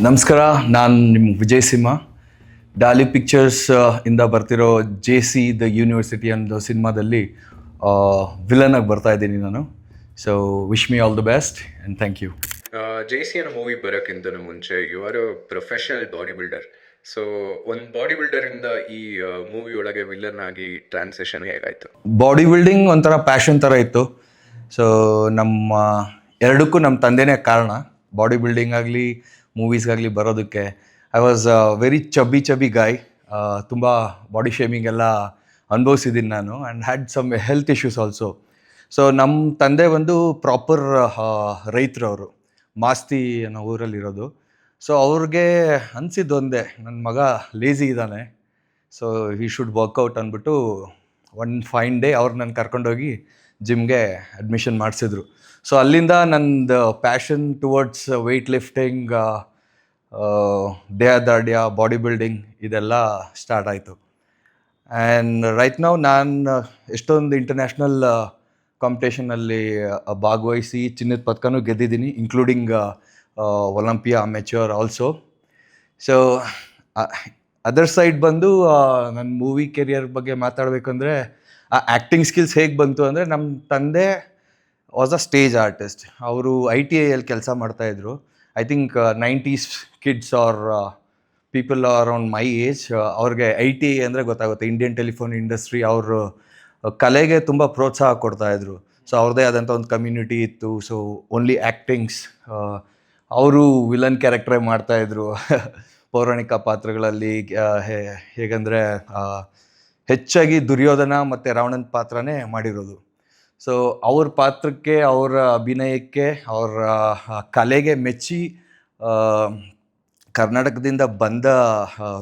ನಮಸ್ಕಾರ, ನಾನು ನಿಮ್ಮ ವಿಜಯ್ ಸಿಂಹ. ಡಾಲಿ ಪಿಕ್ಚರ್ಸ್ ಇಂದ ಬರ್ತಿರೋ ಜೆ ಸಿ ದ ಯೂನಿವರ್ಸಿಟಿ ಅನ್ನೋ ಸಿನಿಮಾದಲ್ಲಿ ವಿಲನ್ ಆಗಿ ಬರ್ತಾ ಇದ್ದೀನಿ ನಾನು. So wish me all the best and thank you. J C ಅನ್ನೋ ಮೂವಿ ಬರೋಕ್ಕಿಂತ ಮುಂಚೆ you are a professional body builder. So ಒಂದು ಬಾಡಿ ಬಿಲ್ಡರಿಂದ ಈ ಮೂವಿ ಒಳಗೆ ವಿಲನ್ ಆಗಿ ಟ್ರಾನ್ಸಿಷನ್ ಹೇಗಾಯಿತು? ಬಾಡಿ ಬಿಲ್ಡಿಂಗ್ ಒಂಥರ ಪ್ಯಾಷನ್ ಥರ ಇತ್ತು. ಸೊ ನಮ್ಮ ಎರಡಕ್ಕೂ ನಮ್ಮ ತಂದೆನೇ ಕಾರಣ. ಬಾಡಿ ಬಿಲ್ಡಿಂಗ್ ಆಗಲಿ ಮೂವೀಸ್ಗಾಗಲಿ ಬರೋದಕ್ಕೆ. I was very chubby guy. ತುಂಬ ಬಾಡಿ ಶೇಮಿಂಗ್ ಎಲ್ಲ ಅನುಭವಿಸಿದ್ದೀನಿ ನಾನು and had some health issues also. So ನಮ್ಮ ತಂದೆ ಒಂದು ಪ್ರಾಪರ್ ರೈತರವರು, ಮಾಸ್ತಿ ಅನ್ನೋ ಊರಲ್ಲಿರೋದು. ಸೊ ಅವ್ರಿಗೆ ಅನಿಸಿದ್ದು ಒಂದೇ, ನನ್ನ ಮಗ ಲೇಝಿ ಇದ್ದಾನೆ, ಸೊ ಹಿ ಶುಡ್ ವರ್ಕೌಟ್ ಅಂದ್ಬಿಟ್ಟು ಒನ್ ಫೈನ್ ಡೇ ಅವ್ರು ನನ್ನ ಕರ್ಕೊಂಡೋಗಿ ಜಿಮ್ಗೆ ಅಡ್ಮಿಷನ್ ಮಾಡಿಸಿದ್ರು. ಸೊ ಅಲ್ಲಿಂದ ನಂದು ಪ್ಯಾಷನ್ ಟುವರ್ಡ್ಸ್ ವೆಯ್ಟ್ ಲಿಫ್ಟಿಂಗ್, ದೇಹದಾಢ್ಯ, ಬಾಡಿ ಬಿಲ್ಡಿಂಗ್ ಇದೆಲ್ಲ ಸ್ಟಾರ್ಟ್ ಆಯಿತು. ಆ್ಯಂಡ್ ರೈಟ್ ನಾವು ನಾನು ಎಷ್ಟೊಂದು ಇಂಟರ್ನ್ಯಾಷನಲ್ ಕಾಂಪಿಟೇಷನಲ್ಲಿ ಭಾಗವಹಿಸಿ ಚಿನ್ನದ ಪದಕನೂ ಗೆದ್ದಿದ್ದೀನಿ, including Olympia amateur also. So other side ಬಂದು ನನ್ನ ಮೂವಿ ಕೆರಿಯರ್ ಬಗ್ಗೆ ಮಾತಾಡಬೇಕಂದ್ರೆ ಆ ಆ್ಯಕ್ಟಿಂಗ್ ಸ್ಕಿಲ್ಸ್ ಹೇಗೆ ಬಂತು ಅಂದರೆ, ನಮ್ಮ ತಂದೆ ವಾಸ್ ಅ ಸ್ಟೇಜ್ ಆರ್ಟಿಸ್ಟ್. ಅವರು ITIಯಲ್ಲಿ ಕೆಲಸ ಮಾಡ್ತಾಯಿದ್ರು. I think 90s kids are people around my age, ಅವ್ರಿಗೆ ITI ಅಂದರೆ ಗೊತ್ತಾಗುತ್ತೆ, ಇಂಡಿಯನ್ ಟೆಲಿಫೋನ್ ಇಂಡಸ್ಟ್ರಿ. ಅವರು ಕಲೆಗೆ ತುಂಬ ಪ್ರೋತ್ಸಾಹ ಕೊಡ್ತಾಯಿದ್ರು. ಸೊ ಅವ್ರದ್ದೇ ಆದಂಥ ಒಂದು ಕಮ್ಯುನಿಟಿ ಇತ್ತು. ಸೊ ಓನ್ಲಿ ಆ್ಯಕ್ಟಿಂಗ್ಸ್, ಅವರು ವಿಲನ್ ಕ್ಯಾರೆಕ್ಟ್ರೇ ಮಾಡ್ತಾಯಿದ್ರು ಪೌರಾಣಿಕ ಪಾತ್ರಗಳಲ್ಲಿ. ಹೇಗೆಂದರೆ ಹೆಚ್ಚಾಗಿ ದುರ್ಯೋಧನ ಮತ್ತು ರಾವಣನ ಪಾತ್ರನೇ ಮಾಡಿರೋದು. ಸೊ ಅವ್ರ ಪಾತ್ರಕ್ಕೆ, ಅವರ ಅಭಿನಯಕ್ಕೆ, ಅವರ ಕಲೆಗೆ ಮೆಚ್ಚಿ ಕರ್ನಾಟಕದಿಂದ ಬಂದ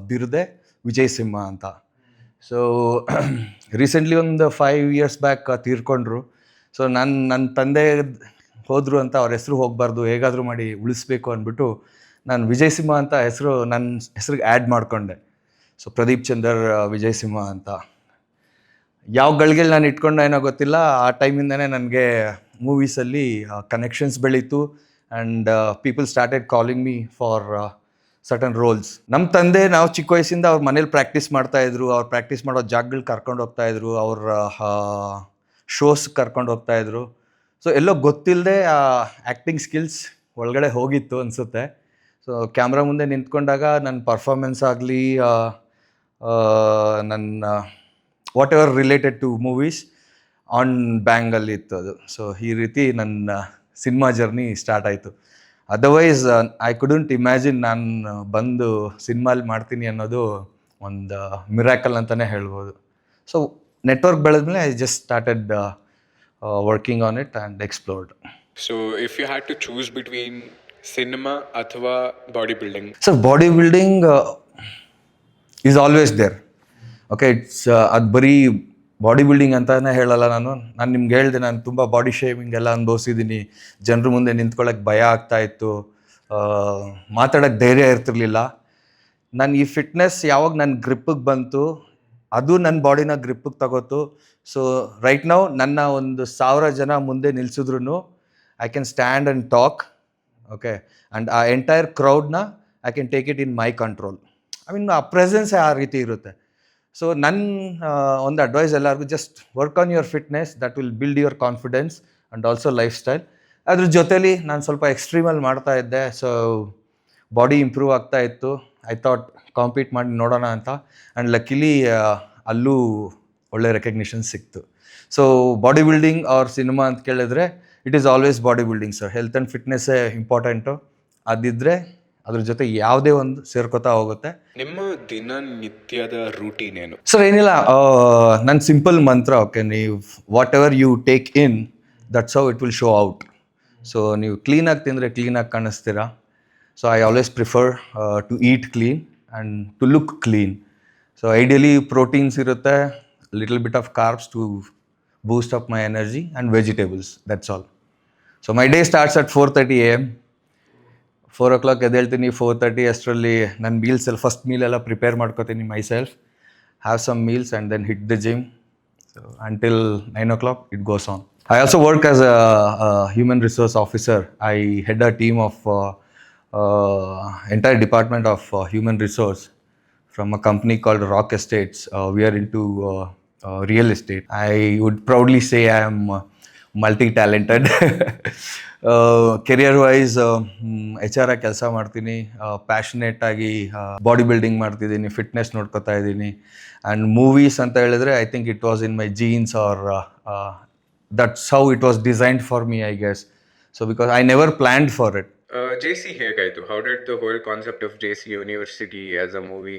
ಬಿರುದೆ ವಿಜಯ್ ಸಿಂಹ ಅಂತ. ಸೊ ರೀಸೆಂಟ್ಲಿ ಒಂದು 5 years ಬ್ಯಾಕ್ ತೀರ್ಕೊಂಡ್ರು. ಸೊ ನನ್ನ ತಂದೆ ಹೋದರು ಅಂತ ಅವ್ರ ಹೆಸರು ಹೋಗಬಾರ್ದು, ಹೇಗಾದರೂ ಮಾಡಿ ಉಳಿಸ್ಬೇಕು ಅಂದ್ಬಿಟ್ಟು ನಾನು ವಿಜಯ್ ಸಿಂಹ ಅಂತ ಹೆಸರು ನನ್ನ ಹೆಸ್ರಿಗೆ ಆ್ಯಡ್ ಮಾಡಿಕೊಂಡೆ. ಸೊ ಪ್ರದೀಪ್ ಚಂದರ್ ವಿಜಯ್ ಸಿಂಹ ಅಂತ. ಯಾವ ಗಳಿಗೆ ನಾನು ಇಟ್ಕೊಂಡು ಏನೋ ಗೊತ್ತಿಲ್ಲ, ಆ ಟೈಮಿಂದನೇ ನನಗೆ ಮೂವೀಸಲ್ಲಿ ಕನೆಕ್ಷನ್ಸ್ ಬೆಳೀತು and people started calling me for certain roles. ನಮ್ಮ ತಂದೆ ನಾವು ಚಿಕ್ಕ ವಯಸ್ಸಿಂದ ಅವ್ರ ಮನೇಲಿ ಪ್ರಾಕ್ಟೀಸ್ ಮಾಡ್ತಾಯಿದ್ರು. ಅವ್ರು ಪ್ರಾಕ್ಟೀಸ್ ಮಾಡೋ ಜಾಗಗಳು ಕರ್ಕೊಂಡು ಹೋಗ್ತಾಯಿದ್ರು, ಅವ್ರ ಶೋಸ್ ಕರ್ಕೊಂಡು ಹೋಗ್ತಾಯಿದ್ರು. ಸೊ ಎಲ್ಲೋ ಗೊತ್ತಿಲ್ಲದೆ ಆ ಆ್ಯಕ್ಟಿಂಗ್ ಸ್ಕಿಲ್ಸ್ ಒಳಗಡೆ ಹೋಗಿತ್ತು ಅನಿಸುತ್ತೆ. ಸೊ ಕ್ಯಾಮ್ರಾ ಮುಂದೆ ನಿಂತ್ಕೊಂಡಾಗ ನನ್ನ ಪರ್ಫಾರ್ಮೆನ್ಸ್ ಆಗಲಿ, ನನ್ನ whatever related to movies on ಬ್ಯಾಂಗಲ್ಲಿ ಇತ್ತು ಅದು. ಸೊ ಈ ರೀತಿ ನನ್ನ ಸಿನಿಮಾ ಜರ್ನಿ ಸ್ಟಾರ್ಟ್ ಆಯಿತು. ಅದರ್ವೈಸ್ ಐ ಕುಡಂಟ್ ಇಮ್ಯಾಜಿನ್ ನಾನು ಬಂದು ಸಿನಿಮಾಲಿ ಮಾಡ್ತೀನಿ ಅನ್ನೋದು ಒಂದು ಮಿರಾಕಲ್ ಅಂತಲೇ ಹೇಳ್ಬೋದು. ಸೊ ನೆಟ್ವರ್ಕ್ ಬೆಳೆದ್ಮೇಲೆ I just started working on it and explored. So if you had to choose between cinema ಅಥವಾ body building? So body building is always there. Okay, it's ಅದು ಬರೀ ಬಾಡಿ ಬಿಲ್ಡಿಂಗ್ ಅಂತಲೇ ಹೇಳಲ್ಲ. ನಾನು ನಿಮ್ಗೆ ಹೇಳಿದೆ, ನಾನು ತುಂಬ ಬಾಡಿ ಶೇಮಿಂಗ್ ಎಲ್ಲ ಅನುಭವಿಸಿದ್ದೀನಿ. ಜನರ ಮುಂದೆ ನಿಂತ್ಕೊಳ್ಳೋಕ್ಕೆ ಭಯ ಆಗ್ತಾಯಿತ್ತು, ಮಾತಾಡೋಕ್ಕೆ ಧೈರ್ಯ ಇರ್ತಿರ್ಲಿಲ್ಲ. ನಾನು ಈ ಫಿಟ್ನೆಸ್ ಯಾವಾಗ ನನ್ನ ಗ್ರಿಪ್ಪಿಗೆ ಬಂತು, ಅದು ನನ್ನ ಬಾಡಿನ ಗ್ರಿಪ್ಪಿಗೆ ತಗೋತು. ಸೊ ರೈಟ್ ನೌ ನನ್ನ ಒಂದು 1000 ಜನ ಮುಂದೆ ನಿಲ್ಸಿದ್ರು I can stand and talk. Okay, and ಆ ಎಂಟೈರ್ ಕ್ರೌಡ್ನ I can take it in my control. I mean ಆ ಪ್ರೆಸೆನ್ಸೇ ಆ ರೀತಿ ಇರುತ್ತೆ. ಸೊ ನನ್ನ ಒಂದು ಅಡ್ವೈಸ್ ಎಲ್ಲರಿಗೂ, just work on your fitness, that will build your confidence and also life style. ಅದ್ರ ಜೊತೇಲಿ ನಾನು ಸ್ವಲ್ಪ ಎಕ್ಸ್ಟ್ರೀಮಲ್ಲಿ ಮಾಡ್ತಾ ಇದ್ದೆ. ಸೊ ಬಾಡಿ ಇಂಪ್ರೂವ್ ಆಗ್ತಾ ಇತ್ತು. ಐ ಥಾಟ್ ಕಾಂಪೀಟ್ ಮಾಡಿ ನೋಡೋಣ ಅಂತ. ಆ್ಯಂಡ್ ಲಕ್ಕಿಲಿ ಅಲ್ಲೂ ಒಳ್ಳೆ ರೆಕಗ್ನಿಷನ್ ಸಿಕ್ತು. So body building or cinema ಅಂತ ಕೇಳಿದ್ರೆ it is always body building sir. Health and ಫಿಟ್ನೆಸ್ಸೇ ಇಂಪಾರ್ಟೆಂಟು. ಅದಿದ್ದರೆ ಅದ್ರ ಜೊತೆ ಯಾವುದೇ ಒಂದು ಸೇರ್ಕೋತಾ ಹೋಗುತ್ತೆ. ನಿಮ್ಮ ದಿನನಿತ್ಯದ ರೂಟೀನ್ ಏನು? ಸರ್ ಏನಿಲ್ಲ, ನನ್ನ ಸಿಂಪಲ್ ಮಂತ್ರ, ಓಕೆ, ನೀವು whatever you take in, that's how it will show out. So ನೀವು ಕ್ಲೀನಾಗಿ ತಿಂದರೆ ಕ್ಲೀನಾಗಿ ಕಾಣಿಸ್ತೀರಾ. So I always prefer to eat clean and to look clean. So ideally proteins ಇರುತ್ತೆ, little bit of carbs to boost up my energy and vegetables, that's all. So my day starts at 4:30 AM. 4 o'clock ಎದ್ದೇಳ್ತೀನಿ. 4:30 ಅಷ್ಟರಲ್ಲಿ ನನ್ನ meals ಎಲ್ಲ, first ಮೀಲೆಲ್ಲ prepare ಮಾಡ್ಕೋತೀನಿ my self, have some meals and then hit the gym. So until 9 o'clock it goes on. I also work as a human resource officer. I head a team of entire department of human resource from a company called Rock Estates. We are into real estate. I would proudly say I am multi-talented. Career wise H R ಆಗಿ ಕೆಲಸ ಮಾಡ್ತೀನಿ, passionate ಆಗಿ body building ಮಾಡ್ತಿದ್ದೀನಿ, fitness ನೋಡ್ಕೊತಾ ಇದ್ದೀನಿ. And movies ಅಂತ ಹೇಳಿದ್ರೆ I think it was in my jeans R that's how it was designed for me I guess. So because I never planned for it. JC ಹೇಗಾಯಿತು? How did the whole concept of JC university as a movie?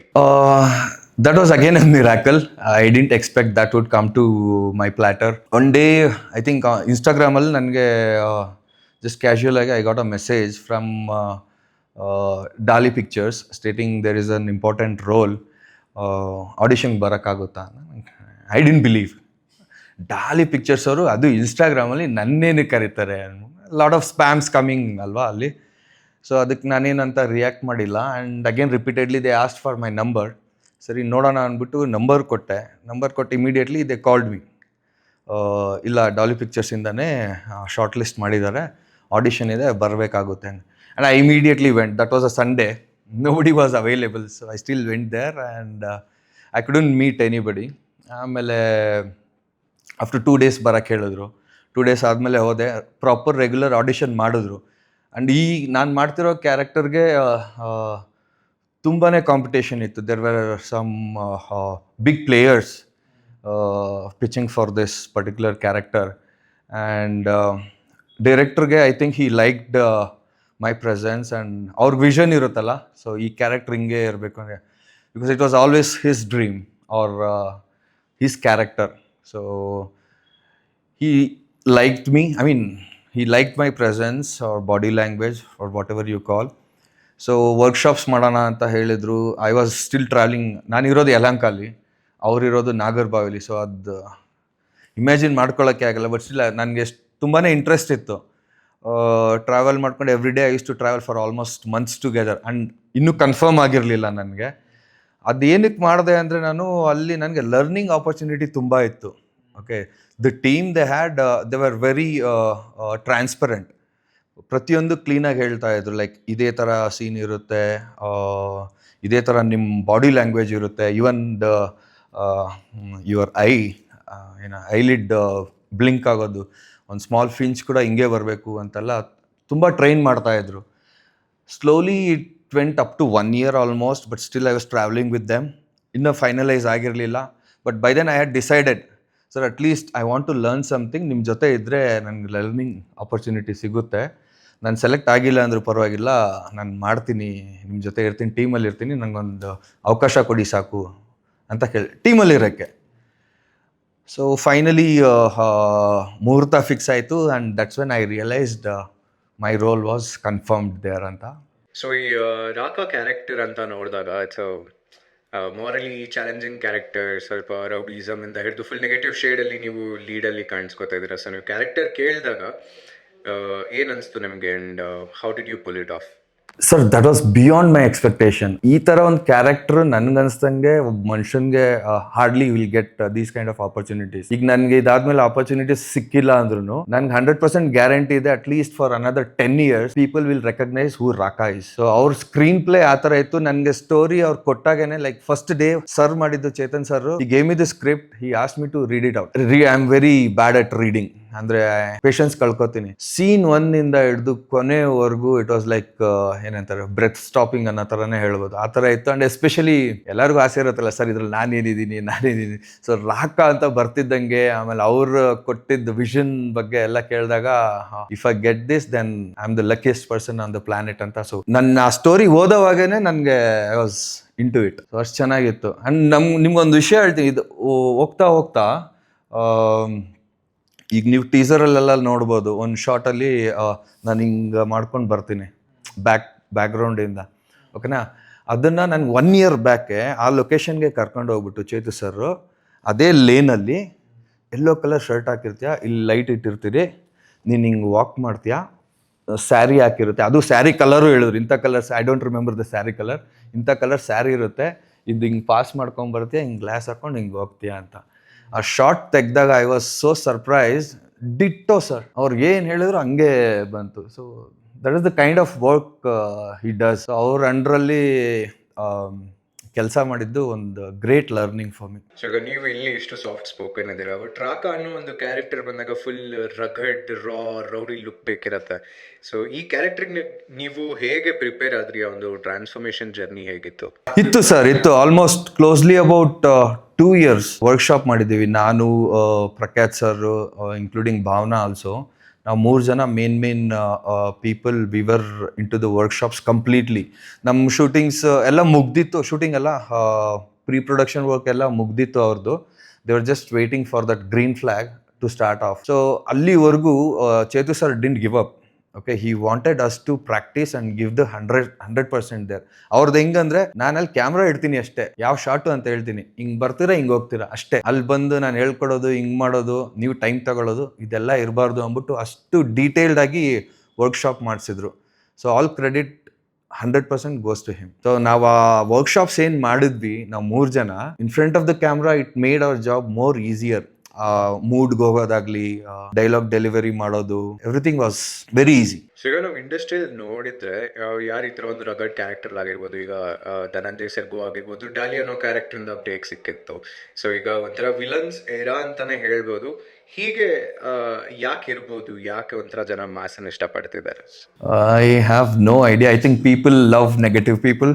That was again a miracle. I didn't expect that would come to my platter. One day, I think Instagram ಅಲ್ಲಿ ನನಗೆ just casual ಆಗಿ I got a message from Dali Pictures stating there is an important role. Audition ಬರೋಕ್ಕಾಗುತ್ತಾ? I didn't believe. Daali Pictures ಅವರು ಅದು ಇನ್ಸ್ಟಾಗ್ರಾಮಲ್ಲಿ ನನ್ನೇನು ಕರೀತಾರೆ, lot of ಸ್ಪ್ಯಾಮ್ಸ್ coming ಅಲ್ವಾ ಅಲ್ಲಿ. ಸೊ ಅದಕ್ಕೆ ನಾನೇನಂತ ರಿಯಾಕ್ಟ್ ಮಾಡಿಲ್ಲ. And again repeatedly they asked for my number. ಸರಿ ನೋಡೋಣ ಅಂದ್ಬಿಟ್ಟು ನಂಬರ್ ಕೊಟ್ಟು ಇಮಿಡಿಯೇಟ್ಲಿ ದೇ ಕಾಲ್ಡ್ ಮಿ. ಇಲ್ಲ, ಡಾಲಿ ಪಿಕ್ಚರ್ಸಿಂದನೇ ಶಾರ್ಟ್ ಲಿಸ್ಟ್ ಮಾಡಿದ್ದಾರೆ, ಆಡಿಷನ್ ಇದೆ, ಬರಬೇಕಾಗುತ್ತೆ. And I immediately went. That was a Sunday, nobody was available, so I still went there and I couldn't meet anybody. ಆಮೇಲೆ ಆಫ್ಟರ್ 2 days ಬರೋಕ್ಕೆ ಹೇಳಿದ್ರು. 2 days ಆದಮೇಲೆ ಹೋದೆ, ಪ್ರಾಪರ್ ರೆಗ್ಯುಲರ್ ಆಡಿಷನ್ ಮಾಡಿದ್ರು. ಆ್ಯಂಡ್ ಈ ನಾನು ಮಾಡ್ತಿರೋ ಕ್ಯಾರೆಕ್ಟರ್ಗೆ ತುಂಬಾ ಕಾಂಪಿಟೇಷನ್ ಇತ್ತು. There were some big players pitching for this particular character. And ಡೈರೆಕ್ಟರ್ಗೆ I think he liked my presence and ಅವ್ರ ವಿಷನ್ ಇರುತ್ತಲ್ಲ, ಸೊ ಈ ಕ್ಯಾರೆಕ್ಟರ್ ಹಿಂಗೆ ಇರಬೇಕು ಅಂದರೆ, because it was always his dream or his character. So he liked me. I mean, he liked my presence or body language or whatever you call. So workshops ಮಾಡೋಣ ಅಂತ ಹೇಳಿದರು. I was still travelling. ನಾನಿರೋದು ಯಲಹಂಕಲ್ಲಿ, ಅವರಿರೋದು ನಾಗರ್ಬಾವಿಲಿ. ಸೊ ಅದು imagine ಮಾಡ್ಕೊಳ್ಳೋಕ್ಕೆ ಆಗಲ್ಲ. ಬಟ್ ಸ್ಟಿಲ್ ನನಗೆ ತುಂಬಾ ಇಂಟ್ರೆಸ್ಟ್ ಇತ್ತು. ಟ್ರಾವೆಲ್ ಮಾಡ್ಕೊಂಡು every day I use to travel for almost months together. And ಇನ್ನೂ ಕನ್ಫರ್ಮ್ ಆಗಿರಲಿಲ್ಲ ನನಗೆ. ಅದೇನಕ್ಕೆ ಮಾಡಿದೆ ಅಂದರೆ, ನಾನು ಅಲ್ಲಿ ನನಗೆ ಲರ್ನಿಂಗ್ ಆಪರ್ಚುನಿಟಿ ತುಂಬ ಇತ್ತು. Okay, the team they had, they were very transparent. ಪ್ರತಿಯೊಂದು ಕ್ಲೀನಾಗಿ ಹೇಳ್ತಾ ಇದ್ರು, ಲೈಕ್ ಇದೇ ಥರ ಸೀನ್ ಇರುತ್ತೆ, ಇದೇ ಥರ ನಿಮ್ಮ ಬಾಡಿ ಲ್ಯಾಂಗ್ವೇಜ್ ಇರುತ್ತೆ, even the your eyelid blink ಆಗೋದು, ಒಂದು ಸ್ಮಾಲ್ ಫಿಂಚ್ ಕೂಡ ಹಿಂಗೆ ಬರಬೇಕು ಅಂತೆಲ್ಲ ತುಂಬ ಟ್ರೈನ್ ಮಾಡ್ತಾಯಿದ್ರು. Slowly it went up to 1 year almost, but still I was traveling with them. Inna finalize agirlilla, but by then I had decided, sir, at least I want to learn something. Nim jote idre nange learning opportunity sigutte. Nan select agilla andru parvagilla, nan ಮಾಡ್ತೀನಿ, ನಿಮ್ಮ ಜೊತೆ ಇರ್ತೀನಿ, ಟೀಮಲ್ಲಿ ಇರ್ತೀನಿ, ನನಗೊಂದು ಅವಕಾಶ ಕೊಡಿ ಸಾಕು ಅಂತ ಕೇಳಿ ಟೀಮಲ್ಲಿ ಇರೋಕ್ಕೆ. ಸೊ ಫೈನಲಿ ಮುಹೂರ್ತ ಫಿಕ್ಸ್ ಆಯಿತು. And that's when I realised my role was confirmed there ಅಂತ. ಸೊ ಈ ರಾಕಾ ಕ್ಯಾರೆಕ್ಟರ್ ಅಂತ ನೋಡಿದಾಗ ಇಟ್ಸ್ ಮಾರಲಿ ಚಾಲೆಂಜಿಂಗ್ ಕ್ಯಾರೆಕ್ಟರ್. ಸ್ವಲ್ಪ ರೌಡಿಸಮ್ ಇಂದ ಹಿಡಿದು ಫುಲ್ ನೆಗೆಟಿವ್ ಶೇಡಲ್ಲಿ ನೀವು ಲೀಡಲ್ಲಿ ಕಾಣಿಸ್ಕೊತಾ ಇದ್ದೀರಾ. ಸೊ ನೀವು ಕ್ಯಾರೆಕ್ಟರ್ ಕೇಳಿದಾಗ ಏನು ಅನಿಸ್ತು ನಿಮಗೆ? And how did you pull it off? Sir, that was beyond my expectation. ಈ ಥರ ಒಂದು ಕ್ಯಾರೆಕ್ಟರ್ ನನಗನ್ಸ್ದಂಗೆ ಒಬ್ಬ ಮನುಷ್ಯನಿಗೆ hardly will get these kind of opportunities. ಈಗ ನನಗೆ ಇದಾದ್ಮೇಲೆ ಆಪರ್ಚುನಿಟೀಸ್ ಸಿಕ್ಕಿಲ್ಲ ಅಂದ್ರೂ ನನ್ಗೆ 100% ಗ್ಯಾರಂಟಿ ಇದೆ, at least for another 10 years people will recognise who Raka is. So ಅವ್ರ ಸ್ಕ್ರೀನ್ ಪ್ಲೇ ಆ ಥರ ಇತ್ತು. ನನಗೆ ಸ್ಟೋರಿ ಅವ್ರು ಕೊಟ್ಟಾಗೇನೆ, ಲೈಕ್ ಫಸ್ಟ್ ಡೇ ಸರ್ ಮಾಡಿದ್ದು ಚೇತನ್ ಸರ್, ಈ gave me the script, he ask me to read it out. I am very bad at reading, ಅಂದ್ರೆ ಪೇಷನ್ಸ್ ಕಳ್ಕೊತೀನಿ. ಸೀನ್ 1 ಇಂದ ಹಿಡಿದು ಕೊನೆವರೆಗೂ ಇಟ್ ವಾಸ್ ಲೈಕ್ ಏನಂತಾರೆ, ಬ್ರೆತ್ ಸ್ಟಾಪಿಂಗ್ ಅನ್ನೋ ಥರನೇ ಹೇಳ್ಬೋದು, ಆ ಥರ ಇತ್ತು. ಆ್ಯಂಡ್ ಎಸ್ಪೆಷಲಿ ಎಲ್ಲರಿಗೂ ಆಸೆ ಇರುತ್ತಲ್ಲ, ಸರ್ ಇದ್ರಲ್ಲಿ ನಾನೇನಿದ್ದೀನಿ. ಸೊ ರಾಕಾ ಅಂತ ಬರ್ತಿದ್ದಂಗೆ, ಆಮೇಲೆ ಅವ್ರು ಕೊಟ್ಟಿದ್ದ ವಿಷನ್ ಬಗ್ಗೆ ಎಲ್ಲ ಕೇಳಿದಾಗ, if I get this then I am the luckiest person on the planet ಅಂತ. ಸೊ ನನ್ನ ಆ ಸ್ಟೋರಿ ಓದೋವಾಗೇನೆ ನನಗೆ I was into it. So ಅಷ್ಟು ಚೆನ್ನಾಗಿತ್ತು. ಆ್ಯಂಡ್ ನಿಮ್ಗೊಂದು ವಿಷಯ ಹೇಳ್ತೀನಿ, ಇದು ಹೋಗ್ತಾ ಈಗ ನೀವು ಟೀಸರಲ್ಲೆಲ್ಲ ನೋಡ್ಬೋದು, ಒಂದು ಶಾರ್ಟಲ್ಲಿ ನಾನು ಹಿಂಗೆ ಮಾಡ್ಕೊಂಡು ಬರ್ತೀನಿ ಬ್ಯಾಕ್ಗ್ರೌಂಡಿಂದ, ಓಕೆನಾ? ಅದನ್ನು ನನಗೆ 1 year ಬ್ಯಾಕೆ ಆ ಲೊಕೇಶನ್ಗೆ ಕರ್ಕೊಂಡು ಹೋಗ್ಬಿಟ್ಟು ಚೇತು ಸರ್, ಅದೇ ಲೇನಲ್ಲಿ ಯೆಲ್ಲೋ ಕಲರ್ ಶರ್ಟ್ ಹಾಕಿರ್ತೀಯ, ಇಲ್ಲಿ ಲೈಟ್ ಇಟ್ಟಿರ್ತೀರಿ, ನೀನು ಹಿಂಗೆ ವಾಕ್ ಮಾಡ್ತೀಯಾ, ಸ್ಯಾರಿ ಹಾಕಿರುತ್ತೆ, ಅದು ಸ್ಯಾರಿ ಕಲರು ಹೇಳಿದ್ರು, ಇಂಥ colours, I don't remember the sari colour, ಇಂಥ ಕಲರ್ ಸ್ಯಾರಿ ಇರುತ್ತೆ, ಇದು ಹಿಂಗೆ ಪಾಸ್ ಮಾಡ್ಕೊಂಬರ್ತೀಯ, ಹಿಂಗೆ ಗ್ಲಾಸ್ ಹಾಕೊಂಡು ಹಿಂಗೆ ಹೋಗ್ತೀಯಾ ಅಂತ. ಆ ಶಾರ್ಟ್ ತೆಗೆದಾಗ I was so surprise. Ditto sir, ಅವ್ರು ಏನು ಹೇಳಿದ್ರು ಹಂಗೆ ಬಂತು. So that is the kind of work he does. ಅವ್ರ ಅಂಡ್ರಲ್ಲಿ ಕೆಲಸ ಮಾಡಿದ್ದು ಒಂದು great learning for me. So ಈಗ ನೀವು ಇಲ್ಲಿ ಇಷ್ಟು ಸಾಫ್ಟ್ ಸ್ಪೋಕನ್ ಇದ್ದೀರಾ, ಬಟ್ ರಾಕ ಅನ್ನೋ ಒಂದು ಕ್ಯಾರೆಕ್ಟರ್ ಬಂದಾಗ ಫುಲ್ ರಗಡ್ ರೌಡಿ ಲುಕ್ ಬೇಕಿರತ್ತೆ. ಸೊ ಈ ಕ್ಯಾರೆಕ್ಟರ್ಗೆ ನೀವು ಹೇಗೆ ಪ್ರಿಪೇರ್ ಆದ್ರಿ? ಆ ಒಂದು ಟ್ರಾನ್ಸ್ಫಾರ್ಮೇಶನ್ ಜರ್ನಿ ಹೇಗಿತ್ತು? ಇತ್ತು ಸರ್, ಇತ್ತು. Almost closely about 2 years workshop ಮಾಡಿದ್ದೀವಿ ನಾನು, Prakhyat sir, including Bhavana also. ನಾವು 3 ಜನ main people we were in to the workshops completely. ನಮ್ಮ ಶೂಟಿಂಗ್ಸ್ ಎಲ್ಲ ಮುಗ್ದಿತ್ತು, ಶೂಟಿಂಗ್ ಎಲ್ಲ ಪ್ರೀ ಪ್ರೊಡಕ್ಷನ್ ವರ್ಕ್ ಎಲ್ಲ ಮುಗ್ದಿತ್ತು ಅವ್ರದ್ದು. They were just waiting for that green flag to start off. So ಅಲ್ಲಿವರೆಗೂ Chethu sir didn't give up. Okay, he wanted us to practice and give the 100% there. ಅವ್ರದ್ದು ಹೆಂಗಂದ್ರೆ, ನಾನು ಅಲ್ಲಿ ಕ್ಯಾಮ್ರಾ ಇಡ್ತೀನಿ ಅಷ್ಟೇ, ಯಾವ ಶಾರ್ಟು ಅಂತ ಹೇಳ್ತೀನಿ, ಹಿಂಗ್ ಬರ್ತೀರಾ ಹಿಂಗ್ ಹೋಗ್ತೀರಾ ಅಷ್ಟೇ. ಅಲ್ಲಿ ಬಂದು ನಾನು ಹೇಳ್ಕೊಡೋದು, ಹಿಂಗ್ ಮಾಡೋದು, ನೀವು ಟೈಮ್ ತಗೊಳ್ಳೋದು, ಇದೆಲ್ಲ ಇರಬಾರ್ದು ಅಂದ್ಬಿಟ್ಟು ಅಷ್ಟು ಡೀಟೇಲ್ಡ್ ಆಗಿ ವರ್ಕ್ಶಾಪ್ ಮಾಡಿಸಿದ್ರು. So all credit 100% goes to him. So ನಾವು ಆ ವರ್ಕ್ಶಾಪ್ಸ್ ಏನು ಮಾಡಿದ್ವಿ ನಾವು 3 ಜನ in front of the camera, it made our job more easier. ಮೂಡ್ಗೆ ಹೋಗೋದಾಗ್ಲಿ, ಡೈಲಾಗ್ ಡೆಲಿವರಿ ಮಾಡೋದು, everything was very easy. So ಈಗ ನಾವು ಇಂಡಸ್ಟ್ರಿಯಲ್ಲಿ ನೋಡಿದ್ರೆ ಯಾರು ಈ ಥರ ಒಂದು ರಗಡ್ ಕ್ಯಾರೆಕ್ಟರ್ ಆಗಿರ್ಬೋದು, ಈಗ ಧನಂಜಯ್ ಸರ್ಗು ಆಗಿರ್ಬೋದು, ಡಾಲಿ ಅನ್ನೋ ಕ್ಯಾರೆಕ್ಟರಿಂದ ಬ್ರೇಕ್ ಸಿಕ್ಕಿತ್ತು. ಸೊ ಈಗ ಒಂಥರ ವಿಲನ್ಸ್ ಏರಾ ಅಂತಾನೆ ಹೇಳ್ಬೋದು. ಹೀಗೆ ಯಾಕೆ ಇರ್ಬೋದು? ಯಾಕೆ ಒಂಥರ ಜನ ಮಾಸನ್ನು ಇಷ್ಟಪಡ್ತಿದ್ದಾರೆ? I have no idea. I think people love negative people